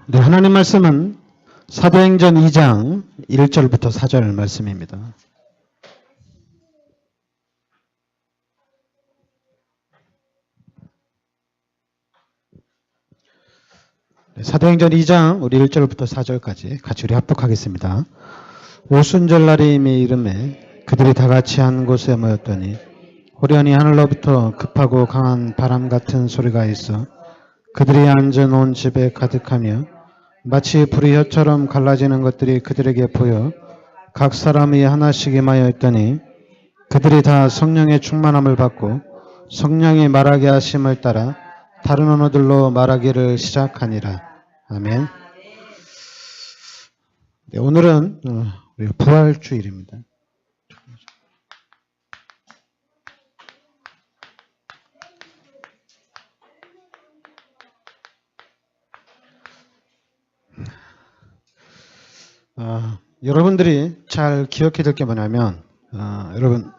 네, 하나님 말씀은 사도행전 2장 1절부터 4절 말씀입니다. 네, 사도행전 2장 우리 1절부터 4절까지 같이 우리 합독하겠습니다. 오순절날이 이름에 그들이 다 같이 한 곳에 모였더니 호련히 하늘로부터 급하고 강한 바람 같은 소리가 있어 그들이 앉아놓은 집에 가득하며 마치 불이 혀처럼 갈라지는 것들이 그들에게 보여 각 사람이 하나씩 임하여 있더니 그들이 다 성령의 충만함을 받고 성령이 말하게 하심을 따라 다른 언어들로 말하기를 시작하니라. 아멘. 네, 오늘은 우리 부활주일입니다. 여러분들이 잘 기억해야 될 게 뭐냐면 여러분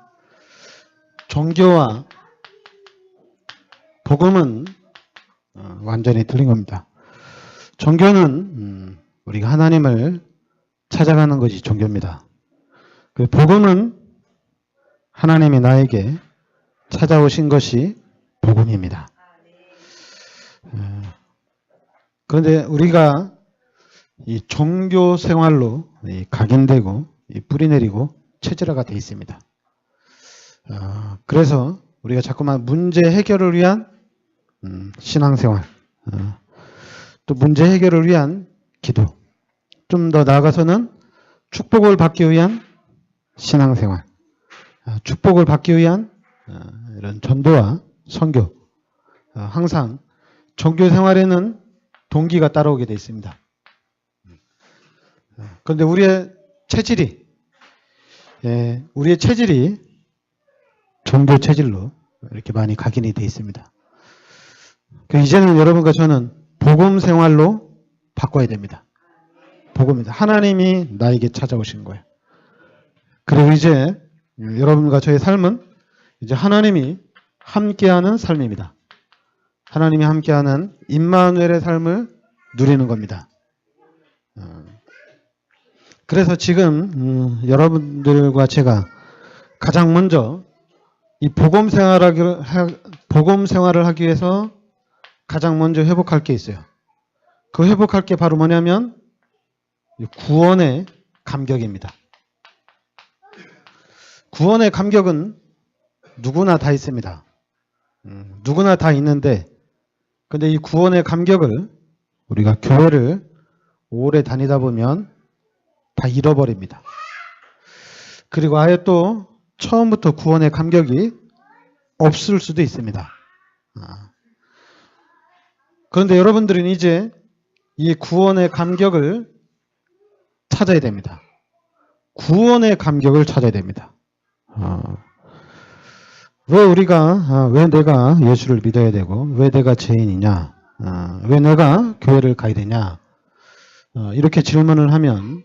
종교와 복음은 완전히 틀린 겁니다. 종교는 우리가 하나님을 찾아가는 것이 종교입니다. 그 복음은 하나님이 나에게 찾아오신 것이 복음입니다. 그런데 우리가 이 종교 생활로 각인되고 뿌리내리고 체질화가 되어 있습니다. 그래서 우리가 자꾸만 문제 해결을 위한 신앙생활, 또 문제 해결을 위한 기도, 좀 더 나아가서는 축복을 받기 위한 신앙생활, 축복을 받기 위한 이런 전도와 선교, 항상 종교 생활에는 동기가 따라오게 되어 있습니다. 그런데 우리의 체질이 종교 체질로 이렇게 많이 각인이 되어 있습니다. 이제는 여러분과 저는 복음 생활로 바꿔야 됩니다. 복음입니다. 하나님이 나에게 찾아오신 거예요. 그리고 이제 여러분과 저의 삶은 이제 하나님이 함께하는 삶입니다. 하나님이 함께하는 임마누엘의 삶을 누리는 겁니다. 그래서 지금 여러분들과 제가 가장 먼저 이 복음 생활을 하기 위해서 가장 먼저 회복할 게 있어요. 그 회복할 게 바로 뭐냐면 구원의 감격입니다. 구원의 감격은 누구나 다 있습니다. 누구나 다 있는데 근데 이 구원의 감격을 우리가 교회를 오래 다니다 보면 다 잃어버립니다. 그리고 아예 또 처음부터 구원의 감격이 없을 수도 있습니다. 그런데 여러분들은 이제 이 구원의 감격을 찾아야 됩니다. 구원의 감격을 찾아야 됩니다. 왜 내가 예수를 믿어야 되고, 왜 내가 죄인이냐, 왜 내가 교회를 가야 되냐, 이렇게 질문을 하면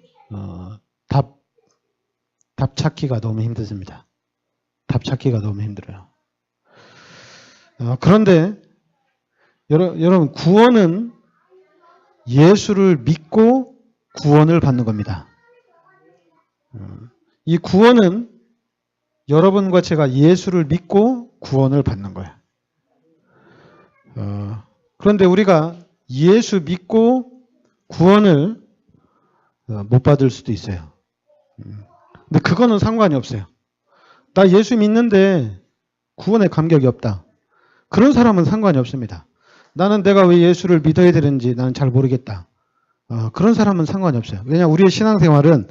답 찾기가 너무 힘들습니다. 답 찾기가 너무 힘들어요. 그런데 여러분 구원은 예수를 믿고 구원을 받는 겁니다. 이 구원은 여러분과 제가 예수를 믿고 구원을 받는 거예요. 그런데 우리가 예수 믿고 구원을 못 받을 수도 있어요. 근데 그거는 상관이 없어요. 나 예수 믿는데 구원의 감격이 없다. 그런 사람은 상관이 없습니다. 나는 내가 왜 예수를 믿어야 되는지 나는 잘 모르겠다. 그런 사람은 상관이 없어요. 왜냐하면 우리의 신앙생활은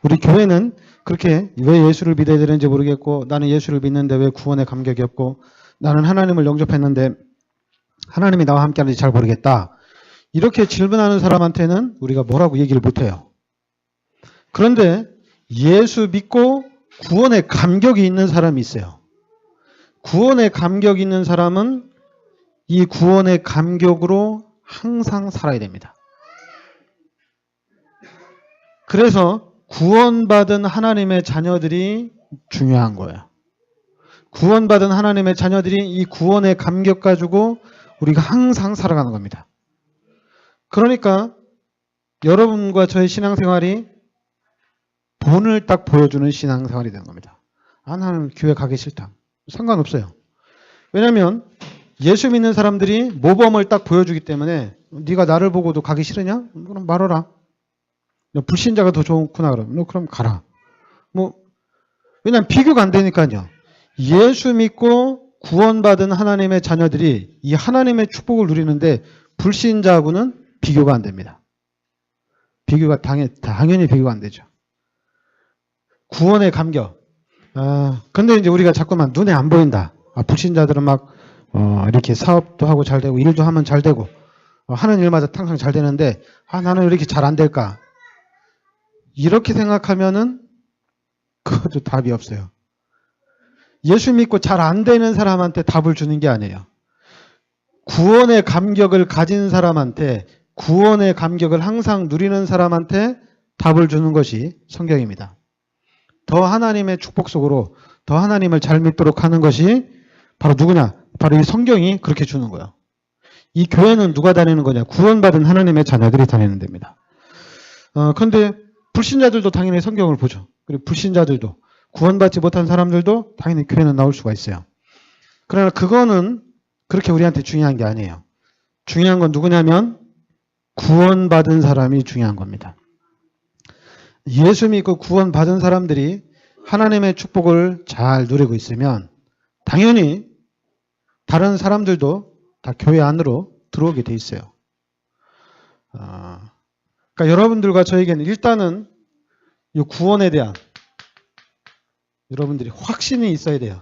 우리 교회는 그렇게 왜 예수를 믿어야 되는지 모르겠고 나는 예수를 믿는데 왜 구원의 감격이 없고 나는 하나님을 영접했는데 하나님이 나와 함께하는지 잘 모르겠다. 이렇게 질문하는 사람한테는 우리가 뭐라고 얘기를 못해요. 그런데 예수 믿고 구원의 감격이 있는 사람이 있어요. 구원의 감격이 있는 사람은 이 구원의 감격으로 항상 살아야 됩니다. 그래서 구원받은 하나님의 자녀들이 중요한 거예요. 구원받은 하나님의 자녀들이 이 구원의 감격 가지고 우리가 항상 살아가는 겁니다. 그러니까 여러분과 저의 신앙생활이 본을 딱 보여주는 신앙생활이 되는 겁니다. 아, 나는 교회 가기 싫다. 상관없어요. 왜냐하면 예수 믿는 사람들이 모범을 딱 보여주기 때문에 네가 나를 보고도 가기 싫으냐? 그럼 말해라. 불신자가 더 좋구나 그러면 너 그럼 가라. 왜냐하면 비교가 안 되니까요. 예수 믿고 구원받은 하나님의 자녀들이 이 하나님의 축복을 누리는데 불신자하고는 비교가 안 됩니다. 비교가 당연히 비교가 안 되죠. 구원의 감격. 근데 이제 우리가 자꾸만 눈에 안 보인다. 불신자들은 막 이렇게 사업도 하고 잘 되고 일도 하면 잘 되고 하는 일마다 항상 잘 되는데 나는 왜 이렇게 잘 안 될까? 이렇게 생각하면은 그것도 답이 없어요. 예수 믿고 잘 안 되는 사람한테 답을 주는 게 아니에요. 구원의 감격을 가진 사람한테, 구원의 감격을 항상 누리는 사람한테 답을 주는 것이 성경입니다. 더 하나님의 축복 속으로 더 하나님을 잘 믿도록 하는 것이 바로 누구냐? 바로 이 성경이 그렇게 주는 거예요. 이 교회는 누가 다니는 거냐? 구원받은 하나님의 자녀들이 다니는 데입니다. 그런데 불신자들도 당연히 성경을 보죠. 그리고 불신자들도 구원받지 못한 사람들도 당연히 교회는 나올 수가 있어요. 그러나 그거는 그렇게 우리한테 중요한 게 아니에요. 중요한 건 누구냐면 구원받은 사람이 중요한 겁니다. 예수 믿고 구원받은 사람들이 하나님의 축복을 잘 누리고 있으면 당연히 다른 사람들도 다 교회 안으로 들어오게 돼 있어요. 그러니까 여러분들과 저에게는 일단은 이 구원에 대한 여러분들이 확신이 있어야 돼요.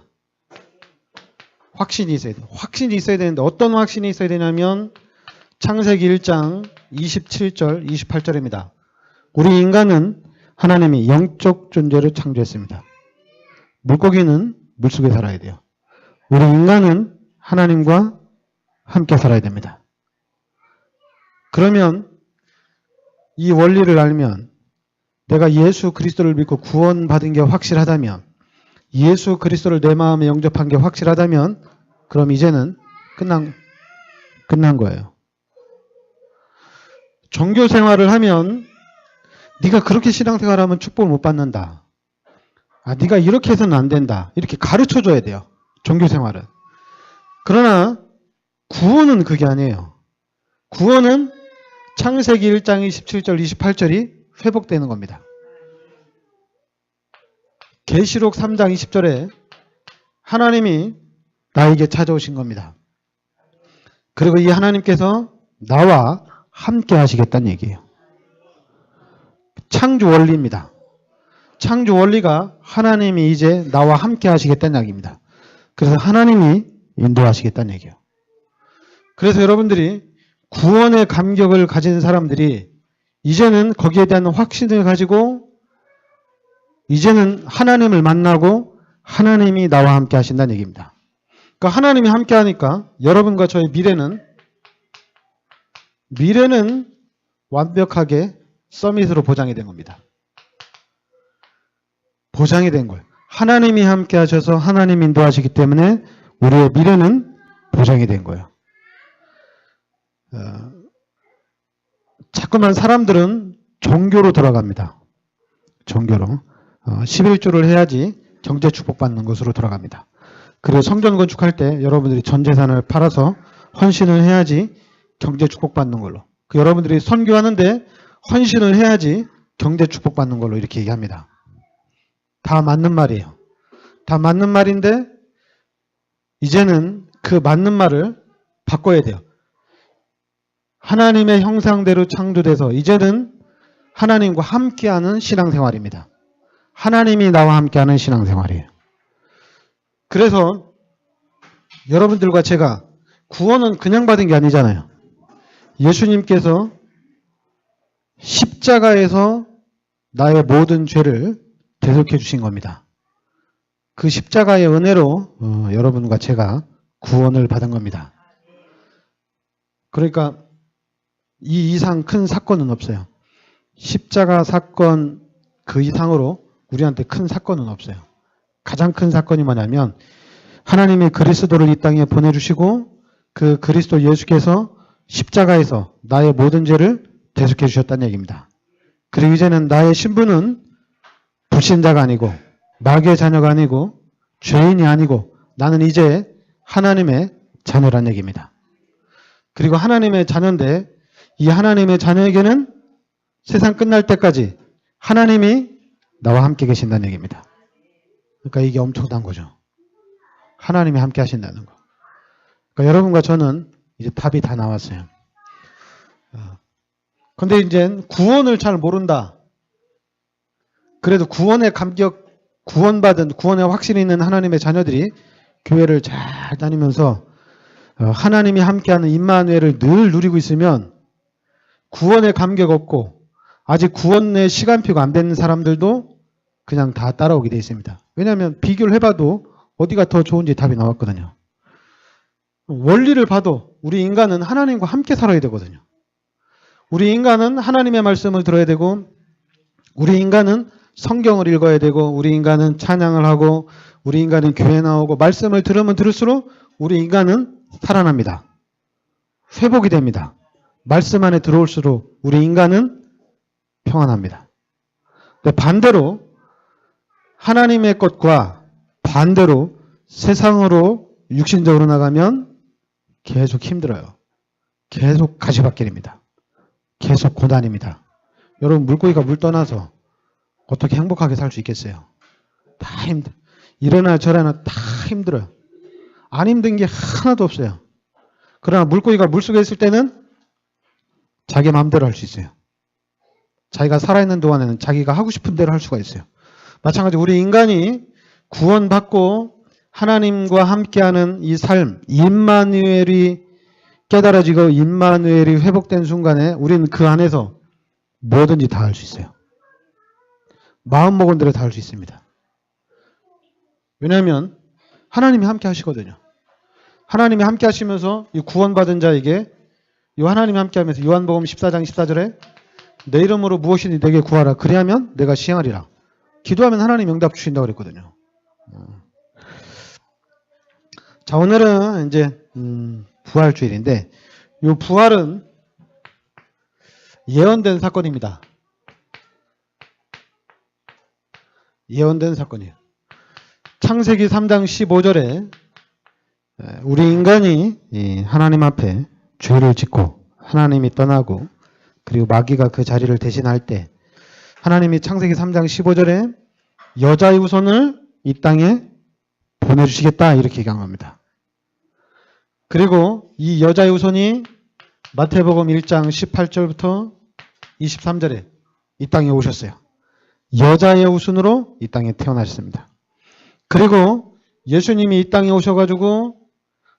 확신이 있어야 돼요. 확신이 있어야 되는데 어떤 확신이 있어야 되냐면 창세기 1장 27절, 28절입니다. 우리 인간은 하나님이 영적 존재를 창조했습니다. 물고기는 물속에 살아야 돼요. 우리 인간은 하나님과 함께 살아야 됩니다. 그러면 이 원리를 알면 내가 예수 그리스도를 믿고 구원받은 게 확실하다면 예수 그리스도를 내 마음에 영접한 게 확실하다면 그럼 이제는 끝난 거예요. 종교 생활을 하면 네가 그렇게 신앙생활하면 축복을 못 받는다. 네가 이렇게 해서는 안 된다. 이렇게 가르쳐줘야 돼요. 종교 생활은. 그러나 구원은 그게 아니에요. 구원은 창세기 1장 27절 28절이 회복되는 겁니다. 계시록 3장 20절에 하나님이 나에게 찾아오신 겁니다. 그리고 이 하나님께서 나와 함께 하시겠다는 얘기예요. 창조 원리입니다. 창조 원리가 하나님이 이제 나와 함께 하시겠다는 얘기입니다. 그래서 하나님이 인도하시겠다는 얘기예요. 그래서 여러분들이 구원의 감격을 가진 사람들이 이제는 거기에 대한 확신을 가지고 이제는 하나님을 만나고 하나님이 나와 함께 하신다는 얘기입니다. 그러니까 하나님이 함께 하니까 여러분과 저의 미래는 완벽하게 서밋으로 보장이 된 겁니다. 보장이 된 거예요. 하나님이 함께 하셔서 하나님 인도하시기 때문에 우리의 미래는 보장이 된 거예요. 자꾸만 사람들은 종교로 돌아갑니다. 종교로. 11조를 해야지 경제 축복받는 것으로 돌아갑니다. 그리고 성전 건축할 때 여러분들이 전 재산을 팔아서 헌신을 해야지 경제 축복받는 걸로. 여러분들이 선교하는데 헌신을 해야지 경제 축복받는 걸로 이렇게 얘기합니다. 다 맞는 말이에요. 다 맞는 말인데 이제는 그 맞는 말을 바꿔야 돼요. 하나님의 형상대로 창조돼서 이제는 하나님과 함께하는 신앙생활입니다. 하나님이 나와 함께하는 신앙생활이에요. 그래서 여러분들과 제가 구원은 그냥 받은 게 아니잖아요. 예수님께서 십자가에서 나의 모든 죄를 대속해 주신 겁니다. 그 십자가의 은혜로 여러분과 제가 구원을 받은 겁니다. 그러니까 이 이상 큰 사건은 없어요. 십자가 사건 그 이상으로 우리한테 큰 사건은 없어요. 가장 큰 사건이 뭐냐면 하나님이 그리스도를 이 땅에 보내주시고 그 그리스도 예수께서 십자가에서 나의 모든 죄를 대속해 주셨다는 얘기입니다. 그리고 이제는 나의 신분은 불신자가 아니고 마귀의 자녀가 아니고 죄인이 아니고 나는 이제 하나님의 자녀란 얘기입니다. 그리고 하나님의 자녀인데 이 하나님의 자녀에게는 세상 끝날 때까지 하나님이 나와 함께 계신다는 얘기입니다. 그러니까 이게 엄청난 거죠. 하나님이 함께 하신다는 거. 그러니까 여러분과 저는 이제 답이 다 나왔어요. 근데 이제 구원을 잘 모른다. 그래도 구원의 감격, 구원받은, 구원의 확신이 있는 하나님의 자녀들이 교회를 잘 다니면서 하나님이 함께하는 임마누엘을 늘 누리고 있으면 구원의 감격 없고 아직 구원의 시간표가 안 되는 사람들도 그냥 다 따라오게 되어 있습니다. 왜냐하면 비교를 해봐도 어디가 더 좋은지 답이 나왔거든요. 원리를 봐도 우리 인간은 하나님과 함께 살아야 되거든요. 우리 인간은 하나님의 말씀을 들어야 되고 우리 인간은 성경을 읽어야 되고 우리 인간은 찬양을 하고 우리 인간은 교회 나오고 말씀을 들으면 들을수록 우리 인간은 살아납니다. 회복이 됩니다. 말씀 안에 들어올수록 우리 인간은 평안합니다. 반대로 하나님의 것과 반대로 세상으로 육신적으로 나가면 계속 힘들어요. 계속 가시밭길입니다. 계속 고난입니다. 여러분 물고기가 물 떠나서 어떻게 행복하게 살 수 있겠어요? 다 힘들어요. 이러나 저러나 다 힘들어요. 안 힘든 게 하나도 없어요. 그러나 물고기가 물속에 있을 때는 자기 마음대로 할 수 있어요. 자기가 살아있는 동안에는 자기가 하고 싶은 대로 할 수가 있어요. 마찬가지로 우리 인간이 구원받고 하나님과 함께하는 이 삶, 임마누엘이 깨달아지고 임마누엘이 회복된 순간에 우리는 그 안에서 뭐든지 다 할 수 있어요. 마음먹은 대로 다 할 수 있습니다. 왜냐하면 하나님이 함께 하시거든요. 하나님이 함께 하시면서 이 구원받은 자에게 이 하나님이 함께 하면서 요한복음 14장 14절에 내 이름으로 무엇이니 내게 구하라. 그리하면 내가 시행하리라. 기도하면 하나님 응답 주신다고 그랬거든요. 자, 오늘은 이제 부활주일인데 이 부활은 예언된 사건입니다. 예언된 사건이에요. 창세기 3장 15절에 우리 인간이 하나님 앞에 죄를 짓고 하나님이 떠나고 그리고 마귀가 그 자리를 대신할 때 하나님이 창세기 3장 15절에 여자의 후손을 이 땅에 보내주시겠다 이렇게 얘기한 겁니다. 그리고 이 여자의 후손이 마태복음 1장 18절부터 23절에 이 땅에 오셨어요. 여자의 후손으로 이 땅에 태어나셨습니다. 그리고 예수님이 이 땅에 오셔가지고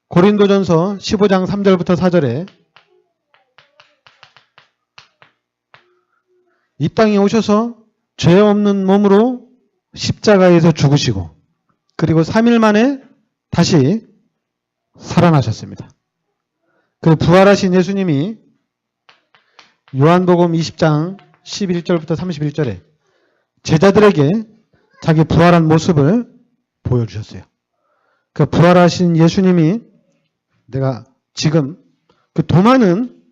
고린도전서 15장 3절부터 4절에 이 땅에 오셔서 죄 없는 몸으로 십자가에서 죽으시고 그리고 3일 만에 다시 살아나셨습니다. 그 부활하신 예수님이 요한복음 20장 11절부터 31절에 제자들에게 자기 부활한 모습을 보여주셨어요. 그 부활하신 예수님이 내가 지금 그 도마는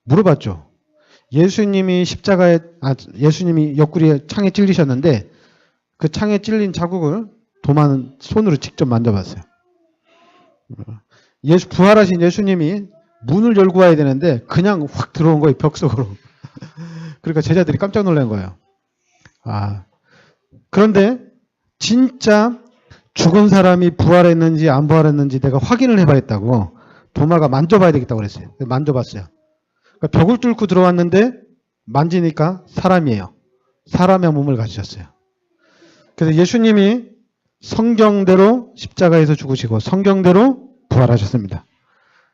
물어봤죠. 예수님이 예수님이 옆구리에 창에 찔리셨는데 그 창에 찔린 자국을 도마는 손으로 직접 만져봤어요. 부활하신 예수님이 문을 열고 와야 되는데 그냥 확 들어온 거예요. 벽 속으로. 그러니까 제자들이 깜짝 놀란 거예요. 그런데 진짜 죽은 사람이 부활했는지 안 부활했는지 내가 확인을 해봐야겠다고 도마가 만져봐야 되겠다고 그랬어요. 만져봤어요. 그러니까 벽을 뚫고 들어왔는데 만지니까 사람이에요. 사람의 몸을 가지셨어요. 그래서 예수님이 성경대로 십자가에서 죽으시고 성경대로 부활하셨습니다.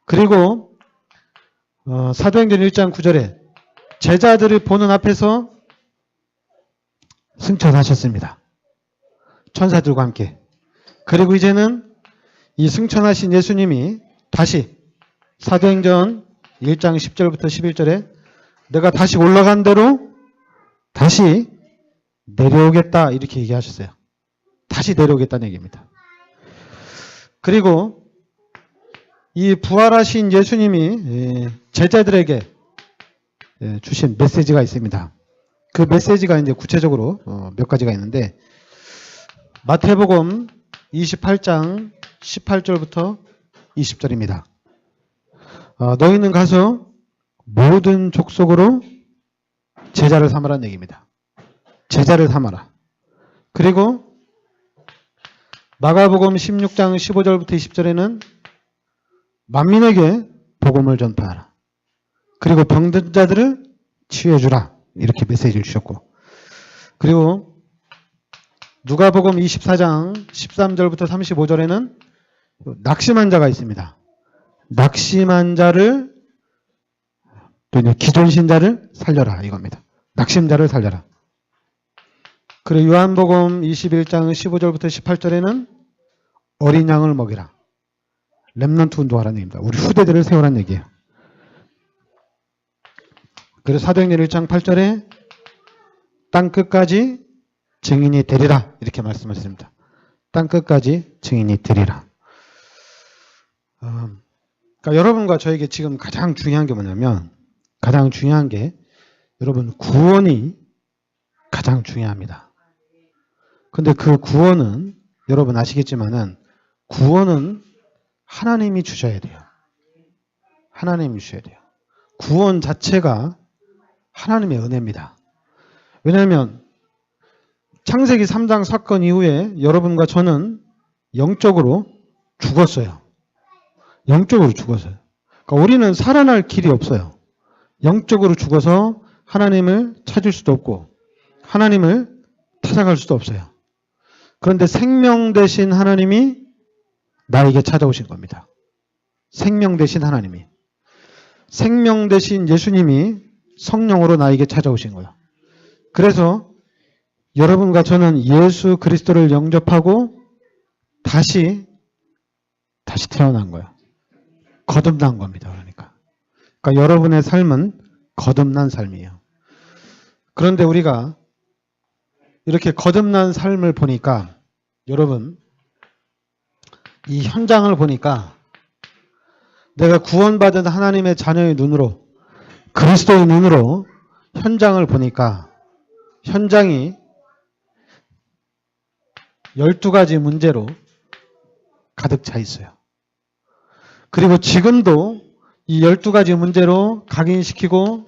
그리고 사도행전 1장 9절에 제자들을 보는 앞에서 승천하셨습니다. 천사들과 함께. 그리고 이제는 이 승천하신 예수님이 다시 사도행전 1장 10절부터 11절에 내가 다시 올라간 대로 다시 내려오겠다 이렇게 얘기하셨어요. 다시 내려오겠다는 얘기입니다. 그리고 이 부활하신 예수님이 제자들에게 주신 메시지가 있습니다. 그 메시지가 이제 구체적으로 몇 가지가 있는데 마태복음 28장 18절부터 20절입니다. 너희는 가서 모든 족속으로 제자를 삼으라는 얘기입니다. 제자를 삼아라. 그리고 마가복음 16장 15절부터 20절에는 만민에게 복음을 전파하라. 그리고 병든 자들을 치유해주라. 이렇게 메시지를 주셨고, 그리고 누가복음 24장 13절부터 35절에는 낙심한 자가 있습니다. 낙심한 자를, 또 이제 기존신자를 살려라 이겁니다. 낙심자를 살려라. 그리고 요한복음 21장 15절부터 18절에는 어린 양을 먹이라. 렘넌트 운동하라는 얘기입니다. 우리 후대들을 세우라는 얘기예요. 그리고 사도행전 1장 8절에 땅끝까지 증인이 되리라 이렇게 말씀하셨습니다. 땅끝까지 증인이 되리라. 그러니까 여러분과 저에게 지금 가장 중요한 게 뭐냐면, 가장 중요한 게 여러분 구원이 가장 중요합니다. 근데 그 구원은 여러분 아시겠지만은 구원은 하나님이 주셔야 돼요. 하나님이 주셔야 돼요. 구원 자체가 하나님의 은혜입니다. 왜냐하면 창세기 3장 사건 이후에 여러분과 저는 영적으로 죽었어요. 영적으로 죽었어요. 그러니까 우리는 살아날 길이 없어요. 영적으로 죽어서 하나님을 찾을 수도 없고 하나님을 찾아갈 수도 없어요. 그런데 생명 되신 하나님이 나에게 찾아오신 겁니다. 생명 되신 하나님이. 생명 되신 예수님이 성령으로 나에게 찾아오신 거예요. 그래서 여러분과 저는 예수 그리스도를 영접하고 다시 태어난 거예요. 거듭난 겁니다. 그러니까 여러분의 삶은 거듭난 삶이에요. 그런데 우리가 이렇게 거듭난 삶을 보니까, 여러분 이 현장을 보니까 내가 구원받은 하나님의 자녀의 눈으로, 그리스도의 눈으로 현장을 보니까 현장이 12가지 문제로 가득 차 있어요. 그리고 지금도 이 12가지 문제로 각인시키고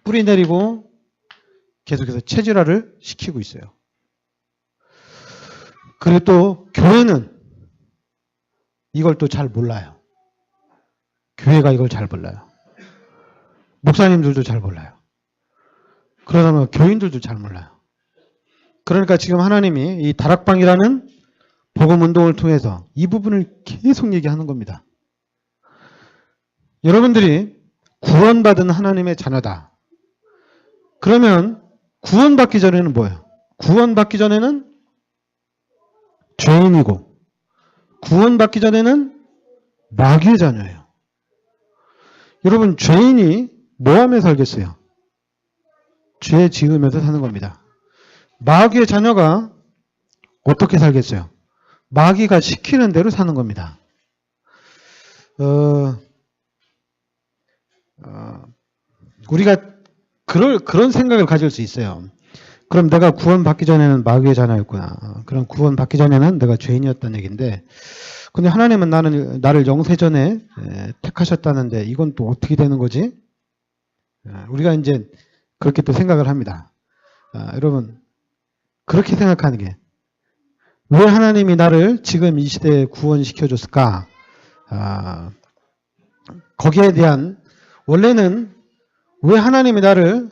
뿌리내리고 계속해서 체질화를 시키고 있어요. 그리고 또 교회는 이걸 또 잘 몰라요. 교회가 이걸 잘 몰라요. 목사님들도 잘 몰라요. 그러다 보면 교인들도 잘 몰라요. 그러니까 지금 하나님이 이 다락방이라는 복음운동을 통해서 이 부분을 계속 얘기하는 겁니다. 여러분들이 구원받은 하나님의 자녀다. 그러면 구원받기 전에는 뭐예요? 구원받기 전에는 죄인이고, 구원받기 전에는 마귀의 자녀예요. 여러분, 죄인이 뭐 하며 살겠어요? 죄 지으면서 사는 겁니다. 마귀의 자녀가 어떻게 살겠어요? 마귀가 시키는 대로 사는 겁니다. 우리가 그런 생각을 가질 수 있어요. 그럼 내가 구원받기 전에는 마귀의 자녀였구나. 그럼 구원받기 전에는 내가 죄인이었다는 얘기인데, 근데 하나님은 나를 영세전에 택하셨다는데 이건 또 어떻게 되는 거지? 우리가 이제 그렇게 또 생각을 합니다. 여러분, 그렇게 생각하는 게, 왜 하나님이 나를 지금 이 시대에 구원시켜줬을까? 거기에 대한, 원래는 왜 하나님이 나를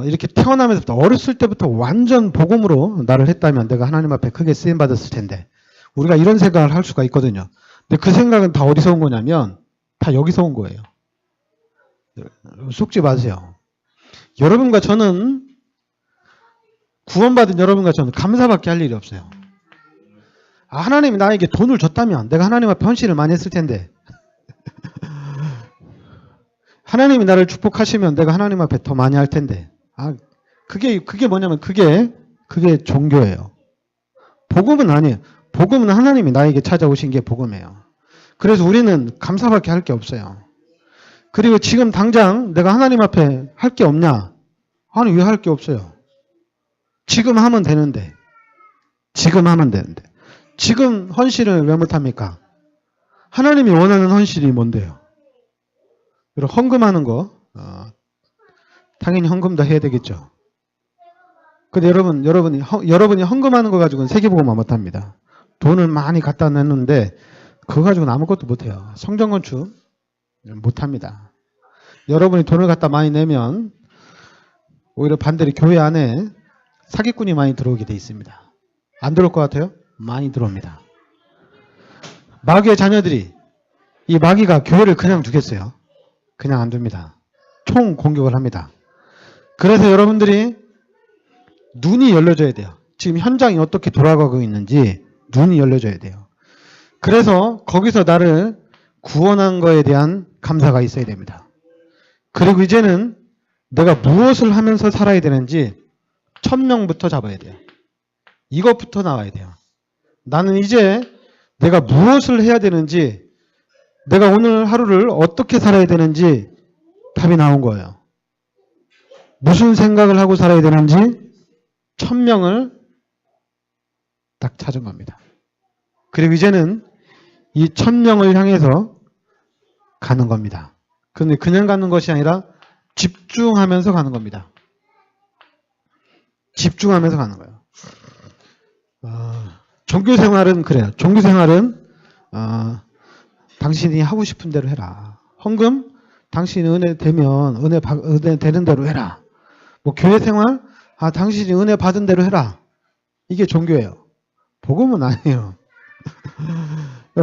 이렇게 태어나면서부터, 어렸을 때부터 완전 복음으로 나를 했다면 내가 하나님 앞에 크게 쓰임받았을 텐데, 우리가 이런 생각을 할 수가 있거든요. 근데 그 생각은 다 어디서 온 거냐면 다 여기서 온 거예요. 속지 마세요. 여러분과 저는, 구원받은 여러분과 저는 감사밖에 할 일이 없어요. 하나님이 나에게 돈을 줬다면 내가 하나님 앞에 헌신을 많이 했을 텐데, 하나님이 나를 축복하시면 내가 하나님 앞에 더 많이 할 텐데, 그게 뭐냐면 그게 종교예요. 복음은 아니에요. 복음은 하나님이 나에게 찾아오신 게 복음이에요. 그래서 우리는 감사밖에 할 게 없어요. 그리고 지금 당장 내가 하나님 앞에 할 게 없냐? 아니, 왜 할 게 없어요? 지금 하면 되는데. 지금 하면 되는데. 지금 헌신을 왜 못합니까? 하나님이 원하는 헌신이 뭔데요? 그리고 헌금하는 거, 당연히 헌금도 해야 되겠죠. 근데 여러분이 헌금하는 거 가지고는 세계복음화 못합니다. 돈을 많이 갖다 냈는데 그거 가지고는 아무것도 못해요. 성전 건축 못합니다. 여러분이 돈을 갖다 많이 내면 오히려 반대로 교회 안에 사기꾼이 많이 들어오게 돼 있습니다. 안 들어올 것 같아요? 많이 들어옵니다. 마귀의 자녀들이, 이 마귀가 교회를 그냥 두겠어요? 그냥 안 둡니다. 총 공격을 합니다. 그래서 여러분들이 눈이 열려져야 돼요. 지금 현장이 어떻게 돌아가고 있는지 눈이 열려져야 돼요. 그래서 거기서 나를 구원한 거에 대한 감사가 있어야 됩니다. 그리고 이제는 내가 무엇을 하면서 살아야 되는지 천명부터 잡아야 돼요. 이것부터 나와야 돼요. 나는 이제 내가 무엇을 해야 되는지, 내가 오늘 하루를 어떻게 살아야 되는지 답이 나온 거예요. 무슨 생각을 하고 살아야 되는지 천명을 딱 찾은 겁니다. 그리고 이제는 이 천명을 향해서 가는 겁니다. 근데 그냥 가는 것이 아니라 집중하면서 가는 겁니다. 집중하면서 가는 거예요. 종교생활은 그래요. 종교생활은 당신이 하고 싶은 대로 해라. 헌금 당신이 은혜 되면 은혜 되는 대로 해라. 뭐 교회생활 당신이 은혜 받은 대로 해라. 이게 종교예요. 복음은 아니에요.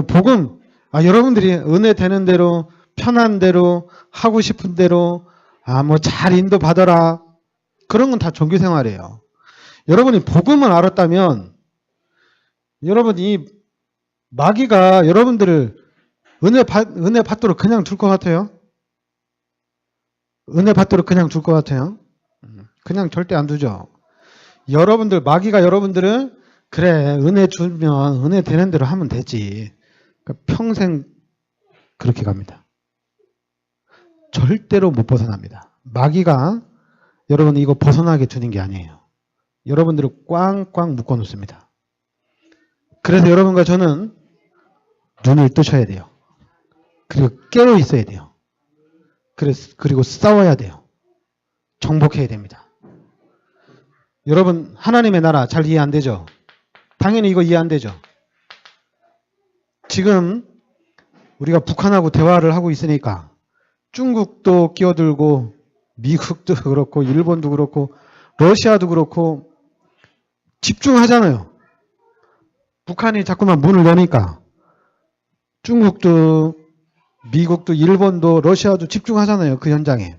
복음 여러분들이 은혜 되는 대로 편한 대로 하고 싶은 대로 뭐 잘 인도 받아라. 그런 건 다 종교생활이에요. 여러분이 복음을 알았다면 여러분이 마귀가 여러분들을 은혜 받도록 그냥 둘 것 같아요? 은혜 받도록 그냥 둘 것 같아요? 그냥 절대 안 두죠. 마귀가 여러분들을 그래 은혜 주면 은혜 되는 대로 하면 되지. 그러니까 평생 그렇게 갑니다. 절대로 못 벗어납니다. 마귀가 여러분 이거 벗어나게 두는 게 아니에요. 여러분들을 꽝꽝 묶어 놓습니다. 그래서 여러분과 저는 눈을 뜨셔야 돼요. 그리고 깨어 있어야 돼요. 그리고 싸워야 돼요. 정복해야 됩니다. 여러분 하나님의 나라 잘 이해 안 되죠? 당연히 이거 이해 안 되죠? 지금 우리가 북한하고 대화를 하고 있으니까 중국도 끼어들고 미국도 그렇고 일본도 그렇고 러시아도 그렇고 집중하잖아요. 북한이 자꾸만 문을 여니까 중국도 미국도 일본도 러시아도 집중하잖아요. 그 현장에.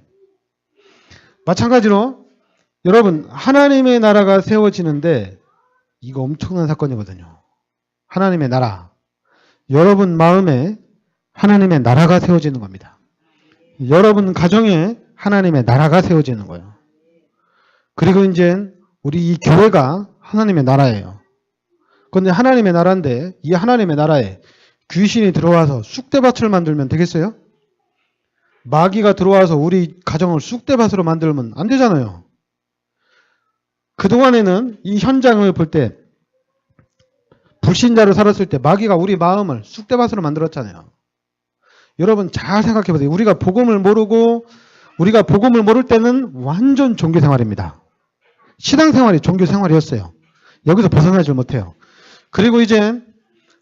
마찬가지로 여러분 하나님의 나라가 세워지는데 이거 엄청난 사건이거든요. 하나님의 나라. 여러분 마음에 하나님의 나라가 세워지는 겁니다. 여러분 가정에 하나님의 나라가 세워지는 거예요. 그리고 이제 우리 이 교회가 하나님의 나라예요. 그런데 하나님의 나라인데 이 하나님의 나라에 귀신이 들어와서 쑥대밭을 만들면 되겠어요? 마귀가 들어와서 우리 가정을 쑥대밭으로 만들면 안 되잖아요. 그동안에는 이 현장을 볼 때 불신자로 살았을 때 마귀가 우리 마음을 쑥대밭으로 만들었잖아요. 여러분 잘 생각해 보세요. 우리가 복음을 모를 때는 완전 종교생활입니다. 신앙생활이 종교생활이었어요. 여기서 벗어나질 못해요. 그리고 이제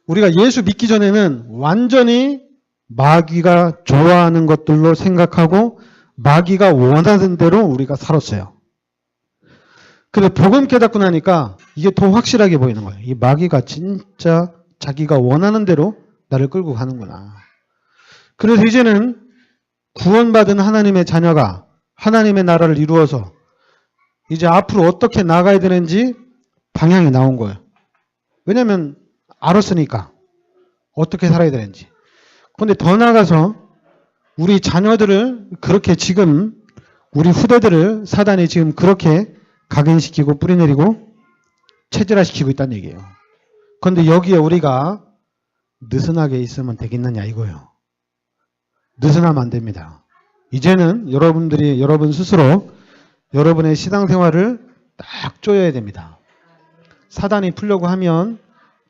우리가 예수 믿기 전에는 완전히 마귀가 좋아하는 것들로 생각하고 마귀가 원하는 대로 우리가 살았어요. 근데 복음 깨닫고 나니까 이게 더 확실하게 보이는 거예요. 이 마귀가 진짜 자기가 원하는 대로 나를 끌고 가는구나. 그래서 이제는 구원받은 하나님의 자녀가 하나님의 나라를 이루어서 이제 앞으로 어떻게 나가야 되는지 방향이 나온 거예요. 왜냐하면 알았으니까 어떻게 살아야 되는지. 그런데 더 나아가서 우리 자녀들을 그렇게 지금 우리 후대들을 사단이 지금 그렇게 각인시키고 뿌리내리고 체질화시키고 있다는 얘기예요. 그런데 여기에 우리가 느슨하게 있으면 되겠느냐 이거예요. 느슨하면 안 됩니다. 이제는 여러분 스스로 여러분의 신앙생활을 딱 쪼여야 됩니다. 사단이 풀려고 하면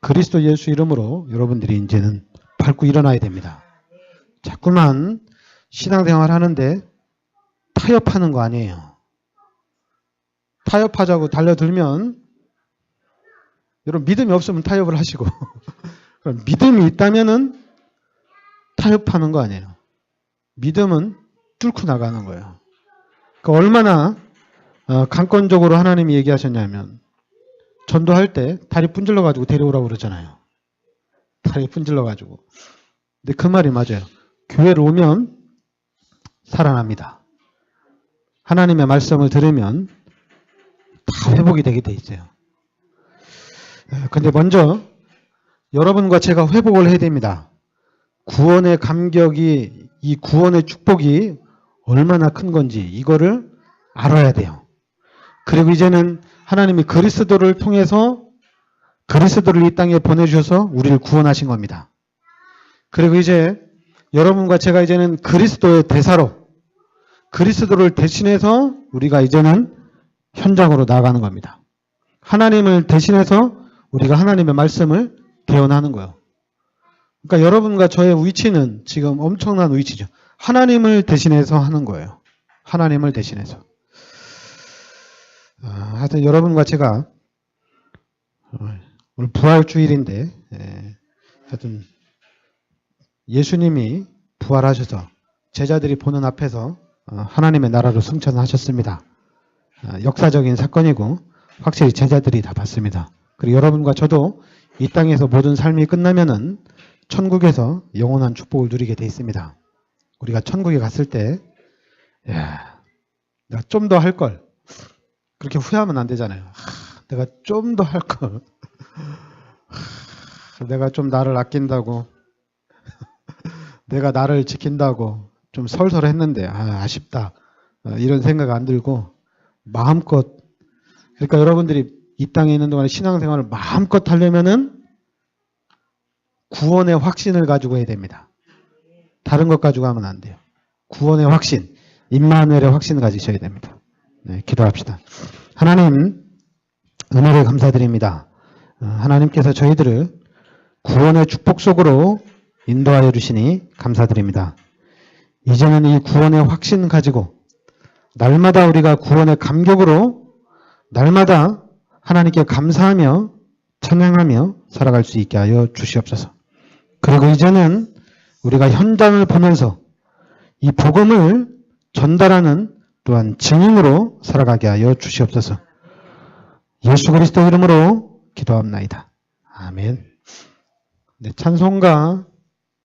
그리스도 예수 이름으로 여러분들이 이제는 밟고 일어나야 됩니다. 자꾸만 신앙생활 하는데 타협하는 거 아니에요. 타협하자고 달려들면 여러분 믿음이 없으면 타협을 하시고 믿음이 있다면은 타협하는 거 아니에요. 믿음은 뚫고 나가는 거예요. 그러니까 얼마나 강권적으로 하나님이 얘기하셨냐면 전도할 때 다리 분질러 가지고 데려오라고 그러잖아요. 다리 분질러 가지고. 근데 그 말이 맞아요. 교회로 오면 살아납니다. 하나님의 말씀을 들으면 다 회복이 되게 돼 있어요. 근데 먼저 여러분과 제가 회복을 해야 됩니다. 구원의 감격이, 이 구원의 축복이 얼마나 큰 건지 이거를 알아야 돼요. 그리고 이제는 하나님이 그리스도를 통해서 그리스도를 이 땅에 보내주셔서 우리를 구원하신 겁니다. 그리고 이제 여러분과 제가 이제는 그리스도의 대사로 그리스도를 대신해서 우리가 이제는 현장으로 나아가는 겁니다. 하나님을 대신해서 우리가 하나님의 말씀을 대언하는 거예요. 그러니까 여러분과 저의 위치는 지금 엄청난 위치죠. 하나님을 대신해서 하는 거예요. 하나님을 대신해서. 하여튼 여러분과 제가 오늘 부활주일인데 하여튼 예수님이 부활하셔서 제자들이 보는 앞에서 하나님의 나라로 승천하셨습니다. 역사적인 사건이고 확실히 제자들이 다 봤습니다. 그리고 여러분과 저도 이 땅에서 모든 삶이 끝나면은 천국에서 영원한 축복을 누리게 돼 있습니다. 우리가 천국에 갔을 때 내가 좀 더 할 걸. 그렇게 후회하면 안 되잖아요. 내가 좀 더 할 걸. 내가 좀 나를 아낀다고 내가 나를 지킨다고 좀 설설했는데 아쉽다. 이런 생각 안 들고 마음껏 그러니까 여러분들이 이 땅에 있는 동안에 신앙생활을 마음껏 하려면은 구원의 확신을 가지고 해야 됩니다. 다른 것 가지고 하면 안 돼요. 구원의 확신, 임마누엘의 확신을 가지셔야 됩니다. 네, 기도합시다. 하나님, 은혜를 감사드립니다. 하나님께서 저희들을 구원의 축복 속으로 인도하여 주시니 감사드립니다. 이제는 이 구원의 확신 가지고 날마다 우리가 구원의 감격으로 날마다 하나님께 감사하며 찬양하며 살아갈 수 있게 하여 주시옵소서. 그리고 이제는 우리가 현장을 보면서 이 복음을 전달하는 또한 증인으로 살아가게 하여 주시옵소서. 예수 그리스도 이름으로 기도합나이다. 아멘. 네, 찬송가